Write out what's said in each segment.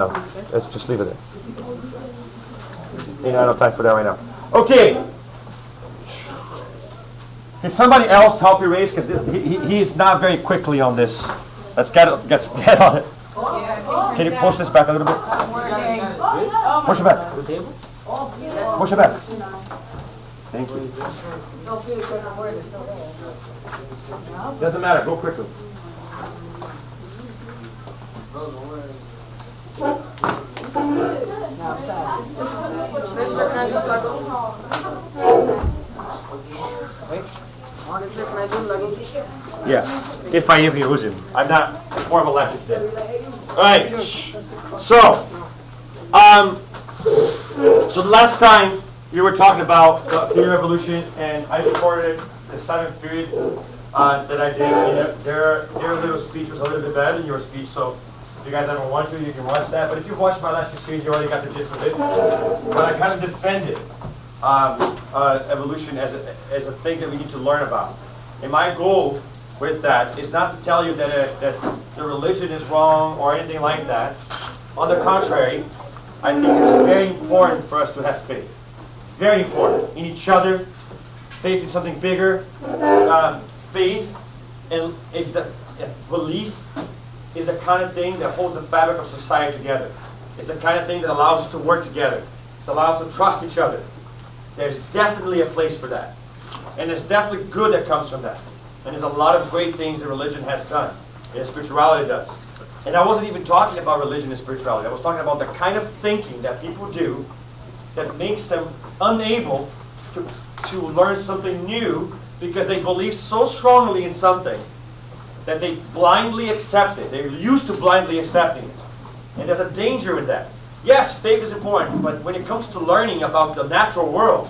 No, let's just leave it there. You know, I don't have time for that right now. Okay. Can somebody else help erase? Because he's not very quickly on this. Let's get on it. Can you push this back a little bit? Push it back. Push it back. Thank you. Doesn't matter. Go quickly. Yeah, if I even use him. I'm not more of a lecture today. Alright, so the last time you were talking about the theory of evolution, and I recorded the 7th period that I did. Their little speech was a little bit better than your speech, so if you guys ever want to, you can watch that. But if you've watched my lecture series, you already got the gist of it. But I kind of defended evolution as a thing that we need to learn about. And my goal with that is not to tell you that the religion is wrong or anything like that. On the contrary, I think it's very important for us to have faith. Very important. In each other, faith in something bigger. Faith and is the belief is the kind of thing that holds the fabric of society together. It's the kind of thing that allows us to work together. It allows us to trust each other. There's definitely a place for that. And there's definitely good that comes from that. And there's a lot of great things that religion has done. And spirituality does. And I wasn't even talking about religion and spirituality. I was talking about the kind of thinking that people do that makes them unable to learn something new because they believe so strongly in something that they blindly accept it. They're used to blindly accepting it. And there's a danger in that. Yes, faith is important, but when it comes to learning about the natural world,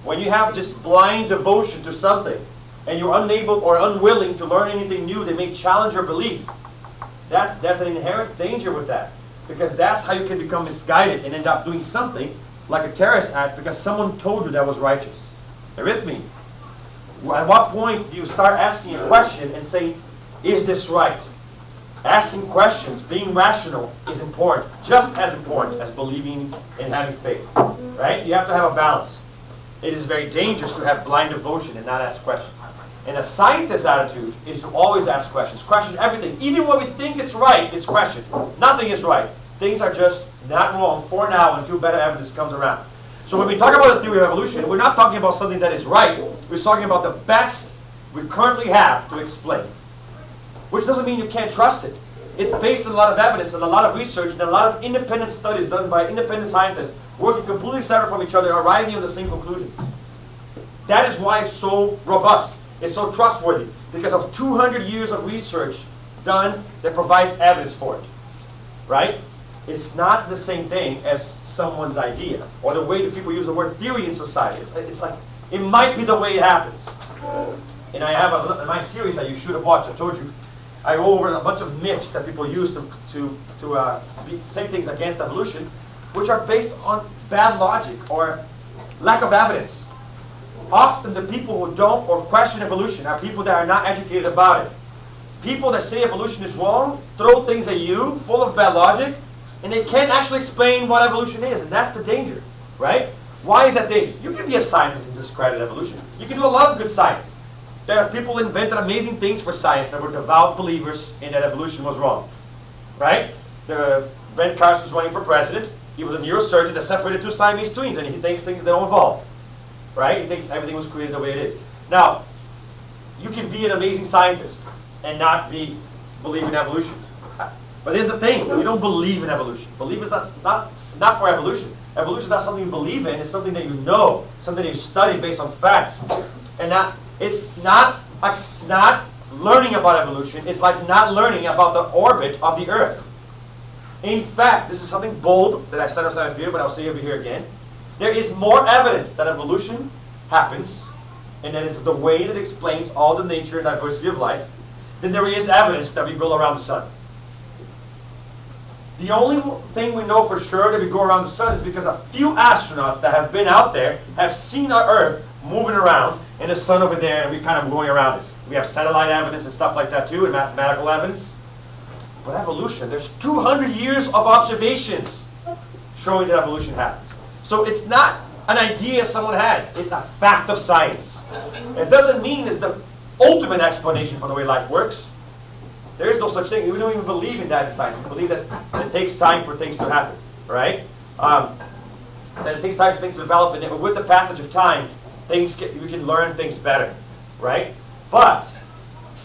when you have this blind devotion to something, and you're unable or unwilling to learn anything new that may challenge your belief, there's an inherent danger with that. Because that's how you can become misguided and end up doing something like a terrorist act because someone told you that was righteous. They're with me. At what point do you start asking a question and say, is this right? Asking questions, being rational is important, just as important as believing and having faith. Right? You have to have a balance. It is very dangerous to have blind devotion and not ask questions. And a scientist's attitude is to always ask questions. Question everything. Even when we think it's right, it's questioned. Nothing is right. Things are just not wrong for now until better evidence comes around. So when we talk about the theory of evolution, we're not talking about something that is right. We're talking about the best we currently have to explain. Which doesn't mean you can't trust it. It's based on a lot of evidence and a lot of research and a lot of independent studies done by independent scientists working completely separate from each other, arriving at the same conclusions. That is why it's so robust. It's so trustworthy. Because of 200 years of research done that provides evidence for it. Right? It's not the same thing as someone's idea or the way that people use the word theory in society. It's like, it might be the way it happens. And I have in my series that you should have watched, I told you, I go over a bunch of myths that people use to say things against evolution, which are based on bad logic or lack of evidence. Often the people who don't or question evolution are people that are not educated about it. People that say evolution is wrong throw things at you full of bad logic, and they can't actually explain what evolution is, and that's the danger, right? Why is that dangerous? You can be a scientist and discredit evolution. You can do a lot of good science. There are people who invented amazing things for science that were devout believers in that evolution was wrong. Right? Ben Carson was running for president. He was a neurosurgeon that separated two Siamese twins, and he thinks things don't evolve. Right? He thinks everything was created the way it is. Now, you can be an amazing scientist and not believe in evolution. But here's the thing. You don't believe in evolution. Believe is not for evolution. Evolution is not something you believe in. It's something that you know, something that you study based on facts. And it's not learning about evolution. It's like not learning about the orbit of the Earth. In fact, this is something bold that I said outside of here, but I'll say over here again. There is more evidence that evolution happens, and that is the way that explains all the nature and diversity of life, than there is evidence that we go around the sun. The only thing we know for sure that we go around the sun is because a few astronauts that have been out there have seen our Earth moving around and the sun over there, and we're kind of going around it. We have satellite evidence and stuff like that too, and mathematical evidence. But evolution, there's 200 years of observations showing that evolution happens. So it's not an idea someone has. It's a fact of science. It doesn't mean it's the ultimate explanation for the way life works. There is no such thing. We don't even believe in that in science. We believe that it takes time for things to happen, right? That it takes time for things to develop, and with the passage of time, we can learn things better, right? But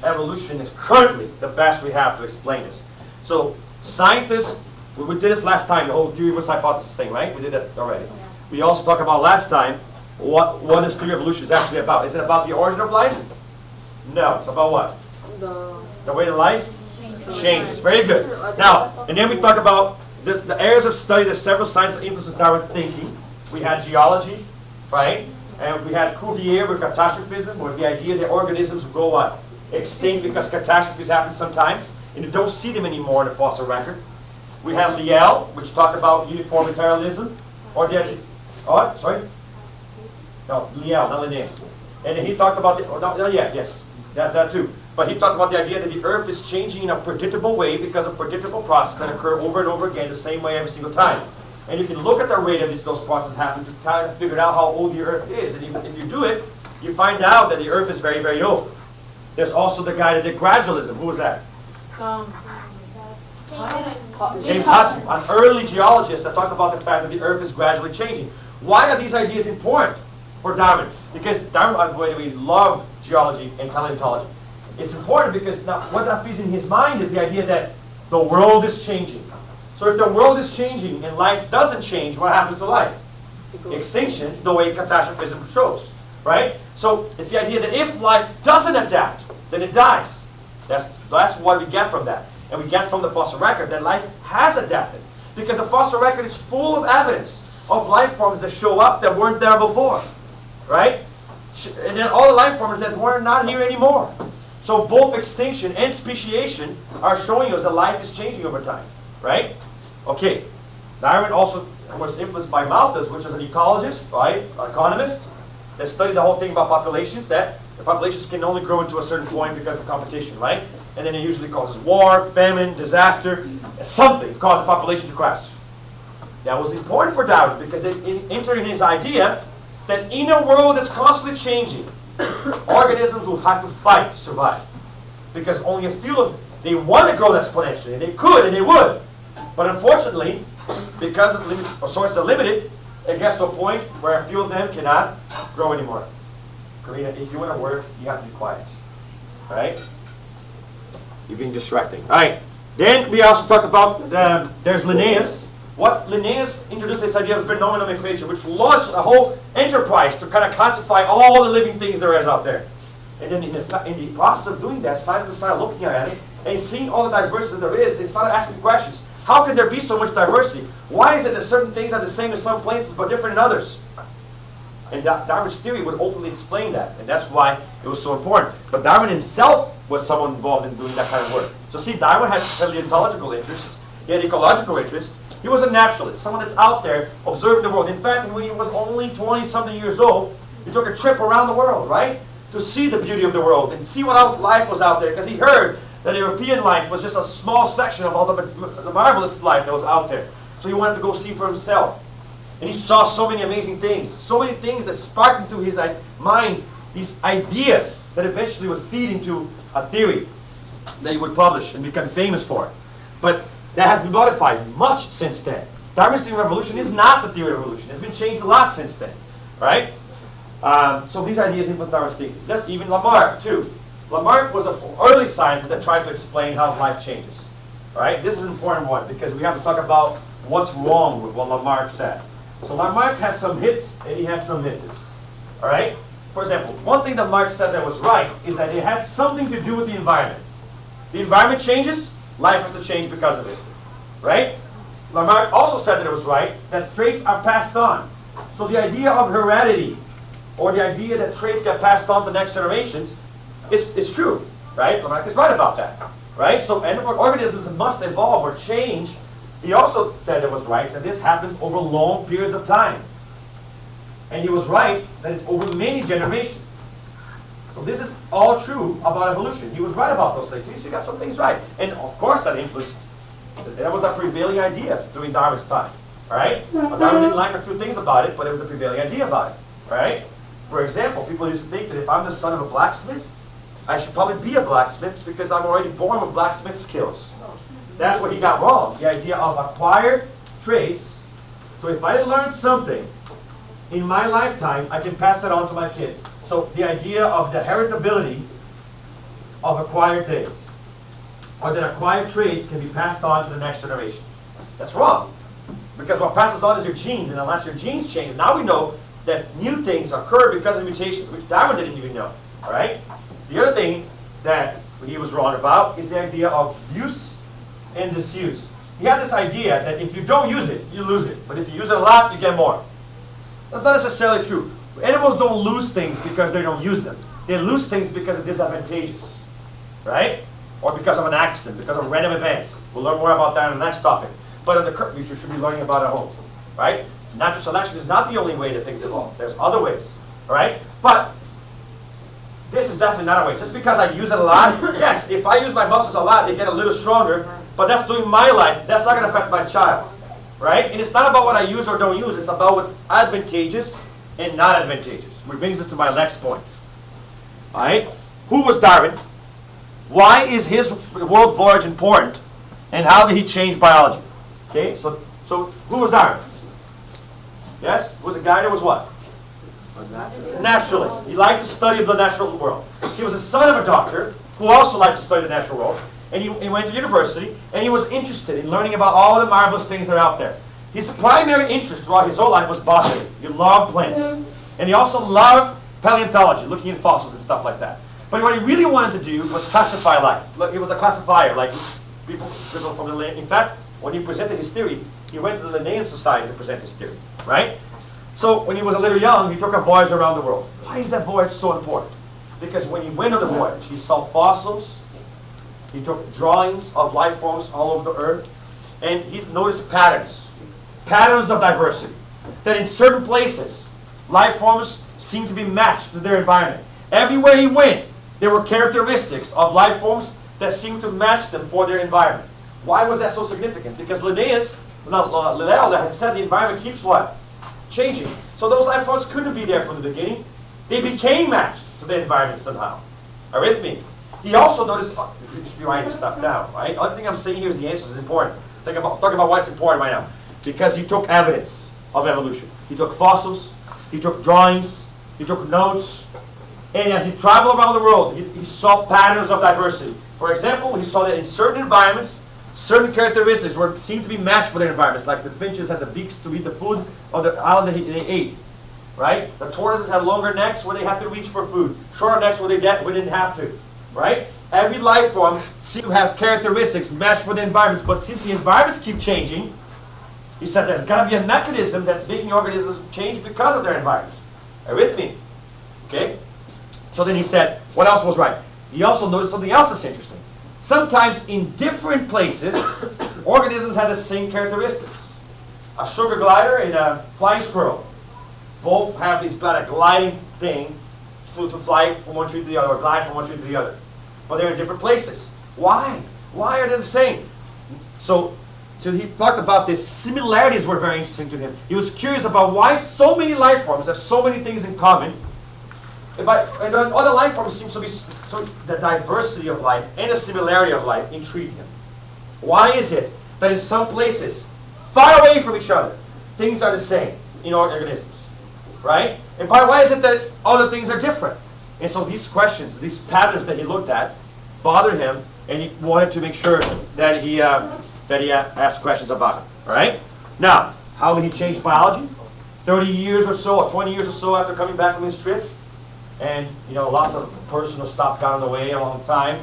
evolution is currently the best we have to explain this. So scientists, we did this last time, the whole theory versus hypothesis thing, right? We did that already. We also talked about last time what this theory of evolution is actually about. Is it about the origin of life? No, it's about what? The way the life changes. Very good. Now, and then we talk about the areas of study. There's several sciences that influences Darwin thinking. We had geology, right? And we had Cuvier with catastrophism, with the idea that organisms will go what? Extinct because catastrophes happen sometimes, and you don't see them anymore in the fossil record. We have Lyell, which talked about uniformitarianism, or the Lyell, not Linnaeus. And he talked about yes, that's that too. But he talked about the idea that the Earth is changing in a predictable way because of predictable processes that occur over and over again the same way every single time. And you can look at the rate at which those processes happen to kind of figure out how old the Earth is. And if you do it, you find out that the Earth is very, very old. There's also the guy that did gradualism. Who was that? James Hutton, an early geologist that talked about the fact that the Earth is gradually changing. Why are these ideas important for Darwin? Because Darwin, by the way, we loved geology and paleontology. It's important because now what that feeds in his mind is the idea that the world is changing. So if the world is changing and life doesn't change, what happens to life? Extinction, the way catastrophism shows, right? So it's the idea that if life doesn't adapt, then it dies. That's what we get from that. And we get from the fossil record that life has adapted. Because the fossil record is full of evidence of life forms that show up that weren't there before, right? And then all the life forms that were not here anymore. So both extinction and speciation are showing us that life is changing over time, right? Okay. Darwin also was influenced by Malthus, which is an ecologist, right? Economist, that studied the whole thing about populations, that the populations can only grow into a certain point because of competition, right? And then it usually causes war, famine, disaster, something causes population to crash. That was important for Darwin because it entered in his idea that in a world that's constantly changing, organisms will have to fight to survive. Because only a few of them, they want to grow exponentially, and they could, and they would. But unfortunately, because the resources are limited, it gets to a point where a few of them cannot grow anymore. Karina, if you want to work, you have to be quiet. All right? You're being distracting. All right. Then we also talked about, there's Linnaeus. What Linnaeus introduced this idea of phenomenal nomenclature, which launched a whole enterprise to kind of classify all the living things there is out there. And then in the process of doing that, scientists started looking at it and seeing all the diversity there is. They started asking questions. How can there be so much diversity? Why is it that certain things are the same in some places but different in others? And Darwin's theory would ultimately explain that. And that's why it was so important. But Darwin himself was someone involved in doing that kind of work. So see, Darwin had paleontological interests. He had ecological interests. He was a naturalist, someone that's out there observing the world. In fact, when he was only 20-something years old, he took a trip around the world, right? To see the beauty of the world and see what else life was out there. Because he heard that European life was just a small section of all the marvelous life that was out there. So he wanted to go see for himself. And he saw so many amazing things. So many things that sparked into his mind these ideas that eventually would feed into a theory that he would publish and become famous for. But that has been modified much since then. Darwin's theory of evolution is not the theory of evolution. It's been changed a lot since then. Right? So these ideas influence Darwin's thinking. That's even Lamarck, too. Lamarck was an early scientist that tried to explain how life changes. Right? This is an important one because we have to talk about what's wrong with what Lamarck said. So Lamarck has some hits and he had some misses. All right? For example, one thing that Lamarck said that was right is that it had something to do with the environment. The environment changes, life has to change because of it. Right? Lamarck also said that it was right that traits are passed on. So the idea of heredity, or the idea that traits get passed on to next generations, is true. Right? Lamarck is right about that. Right? So organisms must evolve or change. He also said it was right that this happens over long periods of time. And he was right that it's over many generations. Well, this is all true about evolution. He was right about those things. He got some things right. And of course that influenced, that was the prevailing idea during Darwin's time. All right? Darwin didn't like a few things about it, but it was the prevailing idea about it. All right? For example, people used to think that if I'm the son of a blacksmith, I should probably be a blacksmith because I'm already born with blacksmith skills. That's what he got wrong. The idea of acquired traits. So if I learn something in my lifetime, I can pass it on to my kids. So the idea of the heritability of acquired traits, or that acquired traits can be passed on to the next generation. That's wrong. Because what passes on is your genes, and unless your genes change, now we know that new things occur because of mutations, which Darwin didn't even know. All right? The other thing that he was wrong about is the idea of use and disuse. He had this idea that if you don't use it, you lose it. But if you use it a lot, you get more. That's not necessarily true. Animals don't lose things because they don't use them. They lose things because it's disadvantageous. Right? Or because of an accident, because of random events. We'll learn more about that in the next topic. But in the current future, you should be learning about at home. Right? Natural selection is not the only way that things evolve. There's other ways. All right? But this is definitely not a way. Just because I use it a lot, yes, if I use my muscles a lot, they get a little stronger, but that's doing my life. That's not going to affect my child. Right? And it's not about what I use or don't use. It's about what's advantageous and not advantageous. Which brings us to my next point. All right? Who was Darwin? Why is his world voyage important? And how did he change biology? Okay, so who was Darwin? Yes? Was a guy that was what? Naturalist. He liked to study the natural world. He was the son of a doctor who also liked to study the natural world. And he went to university, and he was interested in learning about all the marvelous things that are out there. His primary interest throughout his whole life was botany. He loved plants. And he also loved paleontology, looking at fossils and stuff like that. But what he really wanted to do was classify life. He was a classifier, like people from the land. In fact, when he presented his theory, he went to the Linnaean Society to present his theory, right? So when he was a little young, he took a voyage around the world. Why is that voyage so important? Because when he went on the voyage, he saw fossils, he took drawings of life forms all over the earth, and he noticed patterns of diversity. That in certain places, life forms seemed to be matched to their environment. Everywhere he went, there were characteristics of life forms that seemed to match them for their environment. Why was that so significant? Because Linneo had said the environment keeps what? Changing. So those life forms couldn't be there from the beginning. They became matched to the environment somehow. Are you with me? He also noticed, you should be writing this stuff down, right? Other thing I'm saying here is the answer is important. Talk about why it's important right now. Because he took evidence of evolution. He took fossils, he took drawings, he took notes, and as he traveled around the world, he saw patterns of diversity. For example, he saw that in certain environments, certain characteristics seemed to be matched for their environments, like the finches had the beaks to eat the food on the island that they ate. Right? The tortoises had longer necks where they had to reach for food, shorter necks where they didn't have to. Right? Every life form seemed to have characteristics matched for the environments, but since the environments keep changing, he said there's got to be a mechanism that's making organisms change because of their environments. Are you with me? Okay? So then he said, what else was right? He also noticed something else that's interesting. Sometimes in different places, organisms have the same characteristics. A sugar glider and a flying squirrel both have this kind of gliding thing to fly from one tree to the other, or glide from one tree to the other. But they're in different places. Why? Why are they the same? So he talked about this. Similarities were very interesting to him. He was curious about why so many life forms have so many things in common. And other life forms seem to be, so the diversity of life and the similarity of life intrigued him. Why is it that in some places, far away from each other, things are the same in organisms? Right? And why is it that other things are different? And so these questions, these patterns that he looked at, bothered him, and he wanted to make sure that he asked questions about it. All right? Now, how did he change biology? 30 years or so, or 20 years or so after coming back from his trip, and lots of personal stuff got in the way a long time.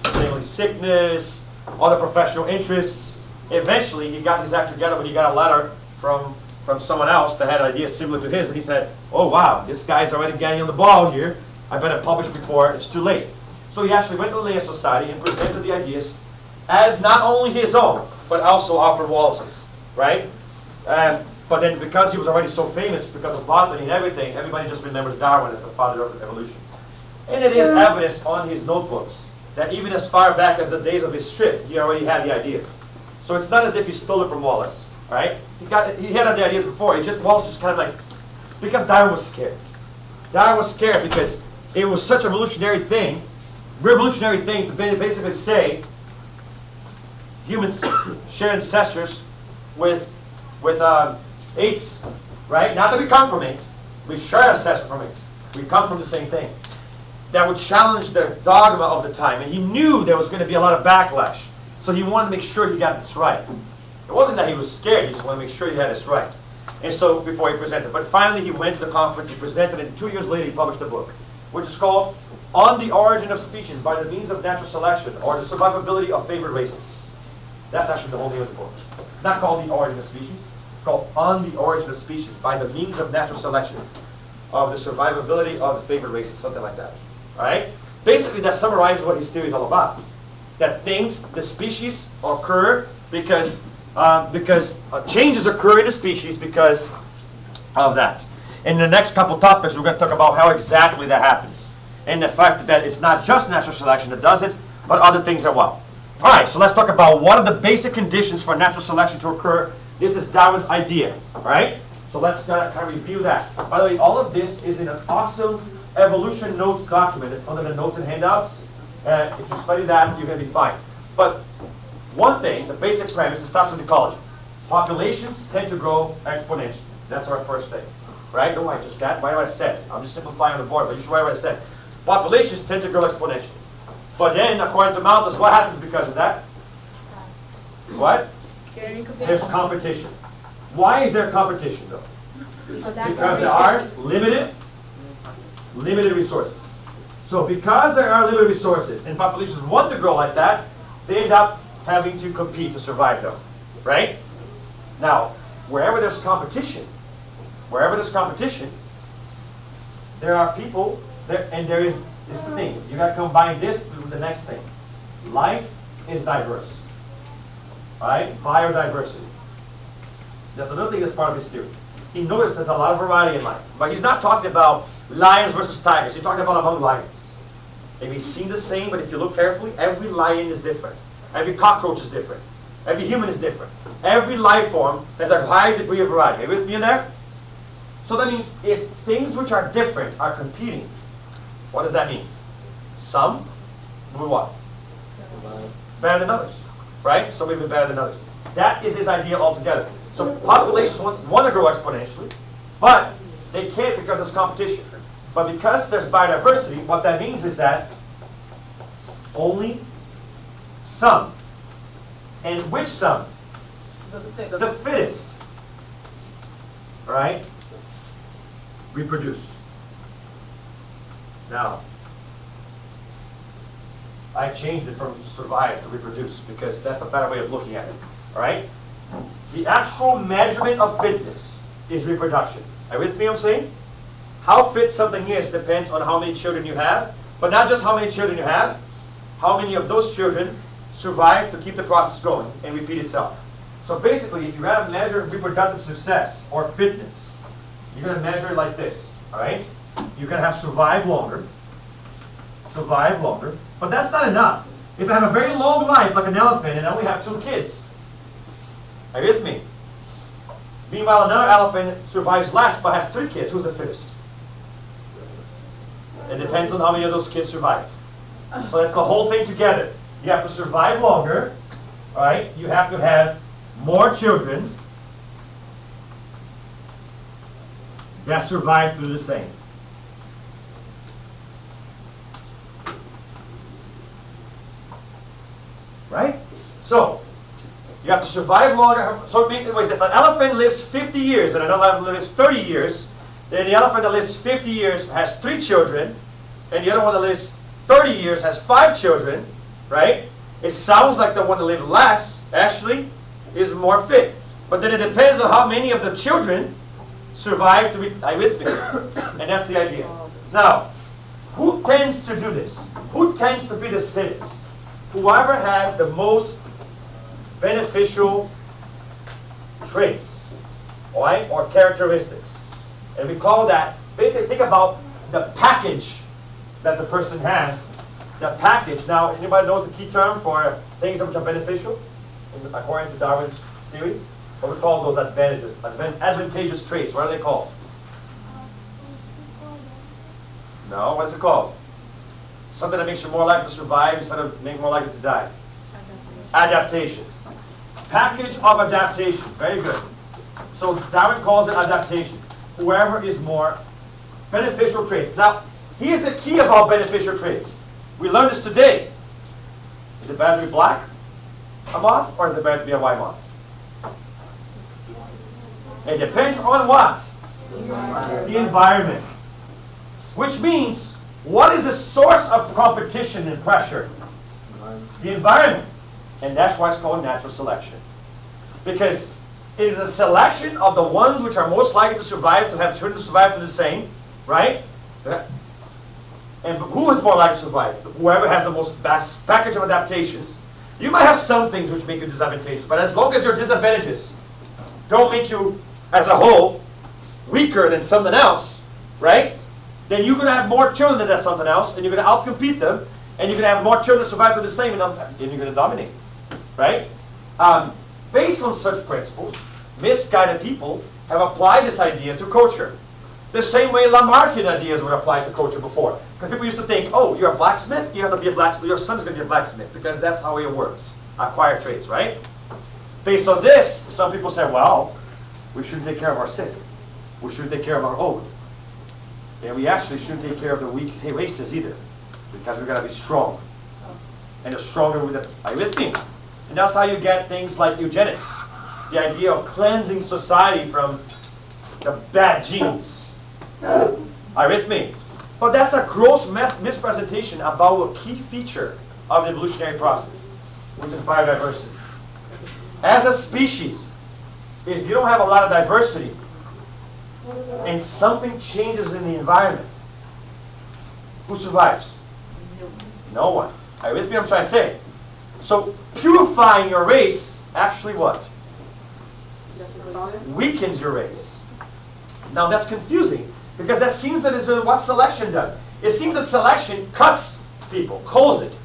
Family sickness, other professional interests. Eventually, he got his act together when he got a letter from someone else that had ideas similar to his, and he said, oh wow, this guy's already getting on the ball here. I better publish before it's too late. So he actually went to the Linnaean Society and presented the ideas as not only his own, but also Alfred Wallace's, right? But then because he was already so famous because of botany and everything, everybody just remembers Darwin as the father of evolution. And it is evidence on his notebooks that even as far back as the days of his trip, he already had the ideas. So it's not as if he stole it from Wallace, right? He had the ideas before. Wallace just kind of like, because Darwin was scared. Darwin was scared because it was such a revolutionary thing to basically say humans share ancestors with apes, right? Not that we come from apes, we share ancestors from apes. We come from the same thing. That would challenge the dogma of the time, and he knew there was going to be a lot of backlash. So he wanted to make sure he got this right. It wasn't that he was scared, he just wanted to make sure he had this right. And so, before he presented. But finally, he went to the conference, he presented, and 2 years later, he published a book, which is called On the Origin of Species by the Means of Natural Selection, or the Survivability of Favored Races. That's actually the whole name of the book. It's not called The Origin of Species. It's called On the Origin of Species by the Means of Natural Selection, of the Survivability of the Favored Races, something like that. All right? Basically, that summarizes what his theory is all about. That the species occur because changes occur in the species because of that. In the next couple topics, we're going to talk about how exactly that happens. And the fact that it's not just natural selection that does it, but other things as well. All right, so let's talk about what are the basic conditions for natural selection to occur. This is Darwin's idea, all right? So let's kind of review that. By the way, all of this is in an awesome evolution notes document. It's under the notes and handouts. If you study that, you're going to be fine. But one thing, the basic premise, it starts with ecology. Populations tend to grow exponentially. That's our first thing. Right? Don't write just that. Write what I said. I'm just simplifying on the board, but you should write what I said. Populations tend to grow exponentially. But then, according to Malthus, what happens because of that? What? There's competition. Why is there competition, though? Because there are limited resources. So because there are limited resources and populations want to grow like that, they end up having to compete to survive, though. Right? Now, wherever there's competition, there are people, and there is this thing. You got to combine this with the next thing. Life is diverse. Right? Biodiversity. That's another thing that's part of his theory. He noticed there's a lot of variety in life. But he's not talking about lions versus tigers. He's talking about among lions. They may seem the same, but if you look carefully, every lion is different. Every cockroach is different. Every human is different. Every life form has a high degree of variety. Are you with me in there? So that means if things which are different are competing, what does that mean? Some will what? Better than others. Right? Some will be better than others. That is his idea altogether. So populations want to grow exponentially, but they can't because there's competition. But because there's biodiversity, what that means is that only some. And which some? The fittest. Right? Reproduce. Now, I changed it from survive to reproduce because that's a better way of looking at it. Alright? The actual measurement of fitness is reproduction. Are you with me, I'm saying? How fit something is depends on how many children you have, but not just how many children you have, how many of those children survive to keep the process going and repeat itself. So basically, if you have to measure reproductive success or fitness, you're going to measure it like this. Alright? You're going to have survive longer, but that's not enough. If I have a very long life like an elephant and I only have 2 kids, are you with me? Meanwhile, another elephant survives last but has 3 kids. Who's the fittest? It depends on how many of those kids survived. So that's the whole thing together. You have to survive longer, right? You have to have more children that survive through the same. Right? So, you have to survive longer. So, anyways, if an elephant lives 50 years and another elephant lives 30 years, then the elephant that lives 50 years has 3 children, and the other one that lives 30 years has 5 children, right? It sounds like the one that lived less, actually, is more fit. But then it depends on how many of the children survive to be with me. And that's the idea. Now, who tends to do this? Who tends to be the fittest? Whoever has the most beneficial traits, right, or characteristics. And we call that, basically think about the package that the person has, the package. Now, anybody knows the key term for things which are beneficial, according to Darwin's theory? What we call those advantages, advantageous traits. What are they called? No, what's it called? Something that makes you more likely to survive instead of being more likely to die. Adaptations. Package of adaptation. Very good. So Darwin calls it adaptation. Whoever is more beneficial traits. Now, here's the key about beneficial traits. We learned this today. Is it better to be black, a moth, or is it better to be a white moth? It depends on what? The environment. Which means, what is the source of competition and pressure? The environment. And that's why it's called natural selection. Because it is a selection of the ones which are most likely to survive, to have children to survive to the same, right? And who is more likely to survive? Whoever has the most best package of adaptations. You might have some things which make you disadvantageous, but as long as your disadvantages don't make you, as a whole, weaker than something else, right? Then you're going to have more children than that something else, and you're going to outcompete them, and you're going to have more children survive to the same, and you're going to dominate, right? Based on such principles, misguided people have applied this idea to culture. The same way Lamarckian ideas were applied to culture before. Because people used to think, oh, you're a blacksmith, you have to be a blacksmith, your son's going to be a blacksmith, because that's how it works. Acquired traits, right? Based on this, some people say, well, we shouldn't take care of our sick. We shouldn't take care of our old. And we actually shouldn't take care of the weak races either, because we've got to be strong. And the stronger with it. Are you with me? And that's how you get things like eugenics. The idea of cleansing society from the bad genes. Are you with me? But that's a gross mispresentation about a key feature of the evolutionary process, which is biodiversity. As a species, if you don't have a lot of diversity, and something changes in the environment, who survives? No one. Are you with me? I'm trying to say. So purifying your race actually what? Weakens your race. Now that's confusing, because that seems that is what selection does. It seems that selection cuts people, culls it,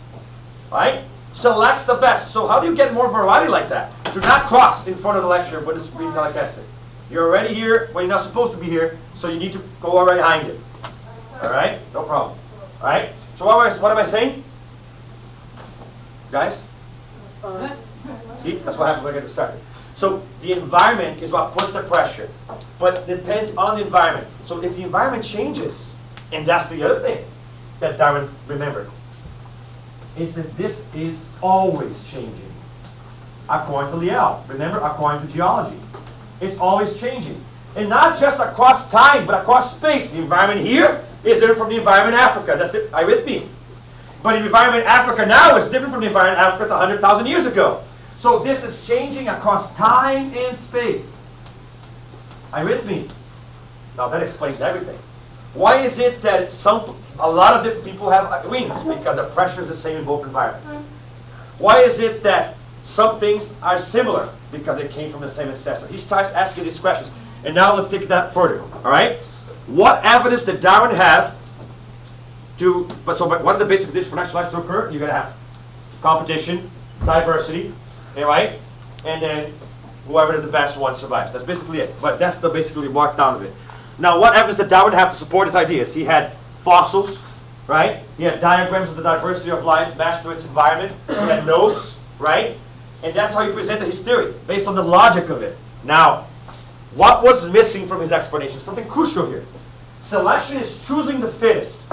right? Selects the best. So how do you get more variety like that? Do not cross in front of the lecture when it's being telecasted. You're already here when you're not supposed to be here, so you need to go already behind it. All right? No problem. All right? So what am I saying? Guys? See? That's what happens when I get distracted. So the environment is what puts the pressure. But it depends on the environment. So if the environment changes, and that's the other thing that Darwin remembered, is that this is always changing. According to Liel. Remember, according to geology. It's always changing. And not just across time, but across space. The environment here is different from the environment in Africa. Are you with me? But the environment in Africa now is different from the environment in Africa 100,000 years ago. So this is changing across time and space. Are you with me? Now that explains everything. Why is it that a lot of different people have wings? Because the pressure is the same in both environments. Why is it that some things are similar? Because it came from the same ancestor. He starts asking these questions. And now let's take that further. All right? What evidence did Darwin have but one of the basic conditions for natural life to occur? You're going to have competition, diversity, right? And then whoever the best one survives. That's basically it. But that's the basically marked down of it. Now, what evidence did Darwin have to support his ideas? He had fossils, right? He had diagrams of the diversity of life matched to its environment. He had notes, right? And that's how he presented his theory, based on the logic of it. Now, what was missing from his explanation? Something crucial here. Selection is choosing the fittest,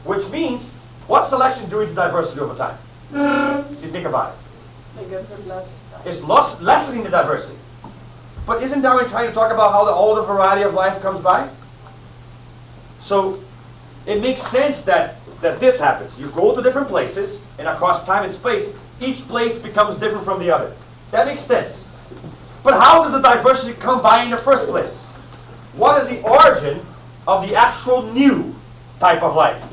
which means, what's selection doing to diversity over time? If you think about it. It's lessening the diversity. But isn't Darwin trying to talk about how all the variety of life comes by? So, it makes sense that this happens. You go to different places, and across time and space, each place becomes different from the other. That makes sense. But how does the diversity come by in the first place? What is the origin of the actual new type of life?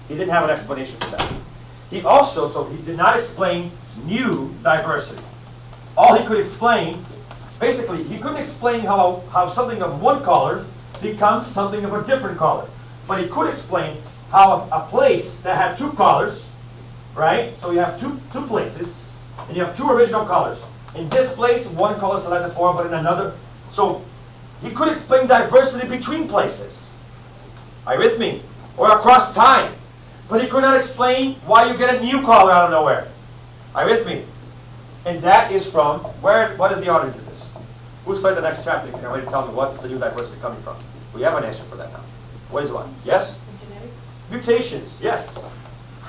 He didn't have an explanation for that. He did not explain new diversity. All he could explain, basically, he couldn't explain how something of one color becomes something of a different color. But he could explain how a place that had two colors, right? So you have two places, and you have two original colors. In this place, one color selected for, but in another. So he could explain diversity between places. Are you with me? Or across time. But he could not explain why you get a new color out of nowhere. Are you with me? And that is from, what is the origin of this? Who studied the next chapter? You can already tell me what's the new diversity coming from. We have an answer for that now. What is what? Yes? Genetics? Mutations, yes.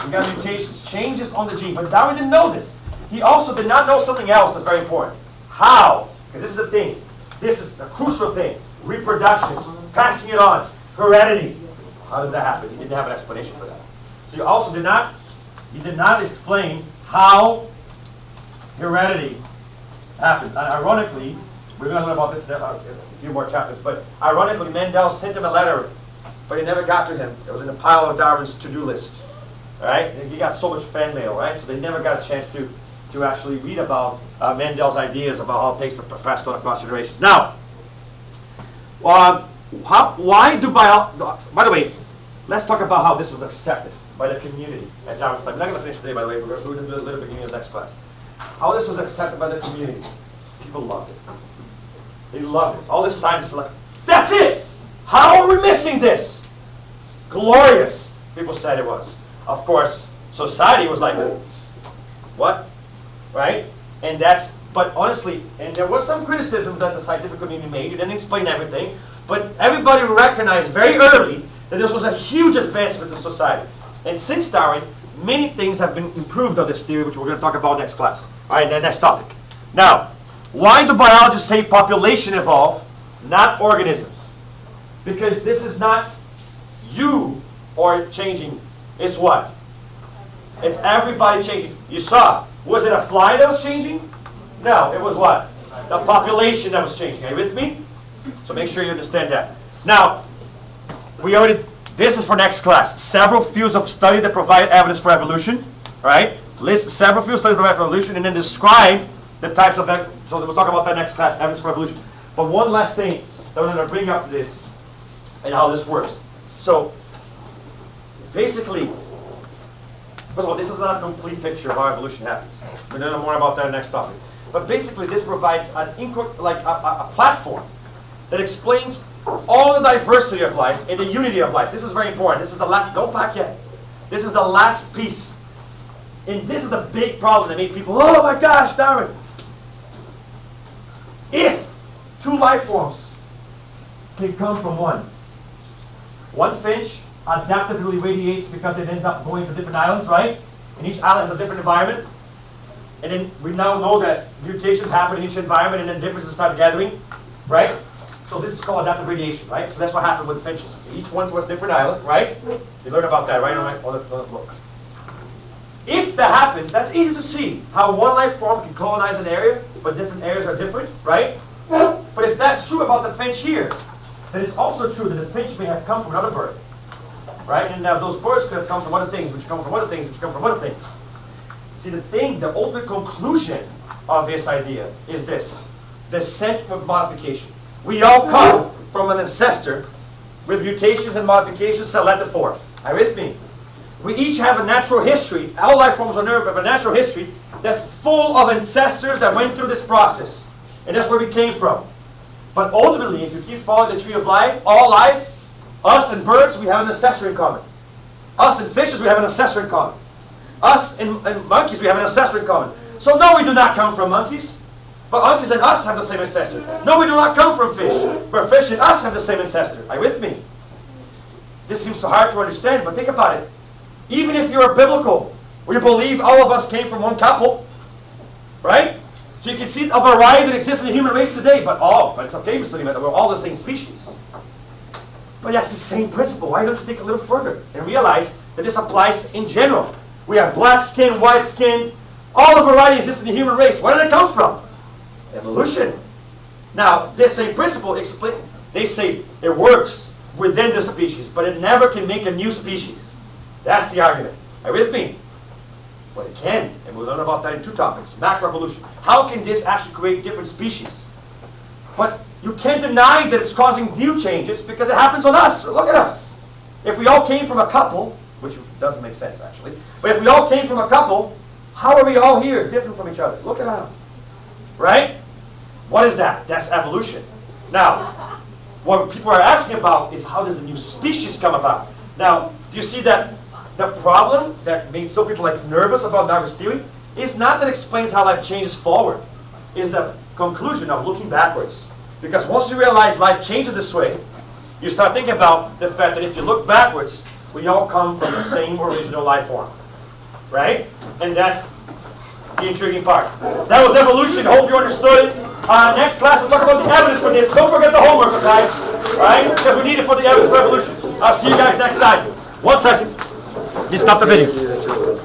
We got mutations, changes on the gene. But Darwin didn't know this. He also did not know something else that's very important. How? Because this is the thing. This is the crucial thing. Reproduction, passing it on, heredity. How does that happen? He didn't have an explanation for that. So he also did not explain how heredity happens. And ironically, we're going to learn about this in a few more chapters, but ironically, Mendel sent him a letter, but it never got to him. It was in the pile of Darwin's to-do list. All right? He got so much fan mail, right? So they never got a chance to actually read about Mendel's ideas about how things are passed on across generations. Now, why do by the way, let's talk about how this was accepted by the community at Darwin's time. We're not going to finish today, by the way. We're going to do a little beginning of the next class. How this was accepted by the community. People loved it. They loved it. All the scientists were like, that's it! How are we missing this? Glorious, people said it was. Of course, society was like, what? Right? And but honestly, and there was some criticisms that the scientific community made. It didn't explain everything. But everybody recognized very early that this was a huge advancement in society. And since Darwin, many things have been improved on this theory, which we're going to talk about next class. All right, next topic. Now, why do biologists say population evolve, not organisms? Because this is not you or changing. It's what? It's everybody changing. You saw. Was it a fly that was changing? No, it was what? The population that was changing. Are you with me? So make sure you understand that. Now, this is for next class. Several fields of study that provide evidence for evolution. Right? List several fields of study that provide for evolution, and then describe the types of so we'll talk about that next class, evidence for evolution. But one last thing that we're going to bring up this and how this works. So basically, first of all, this is not a complete picture of how evolution happens. We're going to learn more about that next topic. But basically, this provides a platform that explains all the diversity of life and the unity of life. This is very important. This is the last, don't back yet. This is the last piece. And this is the big problem that made people, oh my gosh, Darwin. If two life forms can come from one finch adaptively radiates because it ends up going to different islands, right? And each island has a different environment. And then we now know that mutations happen in each environment and then differences start gathering, right? So this is called adaptive radiation, right? So that's what happened with finches. Each one was a different island, right? You learned about that, right? On the book. If that happens, that's easy to see how one life form can colonize an area, but different areas are different, right? But if that's true about the finch here, then it's also true that the finch may have come from another bird, right? And now those birds could have come from other things, which come from other things, which come from other things. See, the ultimate conclusion of this idea is this: descent with modification. We all come from an ancestor with mutations and modifications selected for. Are you with me? We each have a natural history. All life forms on Earth have a natural history that's full of ancestors that went through this process. And that's where we came from. But ultimately, if you keep following the tree of life, all life, us and birds, we have an ancestor in common. Us and fishes, we have an ancestor in common. Us and monkeys, we have an ancestor in common. So no, we do not come from monkeys. But monkeys and us have the same ancestor. No, we do not come from fish. But fish and us have the same ancestor. Are you with me? This seems so hard to understand, but think about it. Even if you're biblical, where you believe all of us came from one couple, right? So you can see a variety that exists in the human race today, but it's okay, Mr. Lehman, we're all the same species. But that's the same principle. Why don't you think a little further and realize that this applies in general? We have black skin, white skin, all the variety exists in the human race. Where did it come from? Evolution. Now, this same principle, they say it works within the species, but it never can make a new species. That's the argument. Are you with me? Well, it can, and we'll learn about that in two topics. Macroevolution. How can this actually create different species? But you can't deny that it's causing new changes because it happens on us. Look at us. If we all came from a couple, which doesn't make sense actually, but if we all came from a couple, how are we all here different from each other? Look around. Right? What is that? That's evolution. Now, what people are asking about is how does a new species come about? Now, do you see that the problem that made some people like nervous about Darwin's theory is not that it explains how life changes forward. It's the conclusion of looking backwards. Because once you realize life changes this way, you start thinking about the fact that if you look backwards, we all come from the same original life form. Right? And that's the intriguing part. That was evolution. Hope you understood it. Next class, we'll talk about the evidence for this. Don't forget the homework, guys. Right? Because we need it for the evidence for evolution. I'll see you guys next time. 1 second. You stop the video.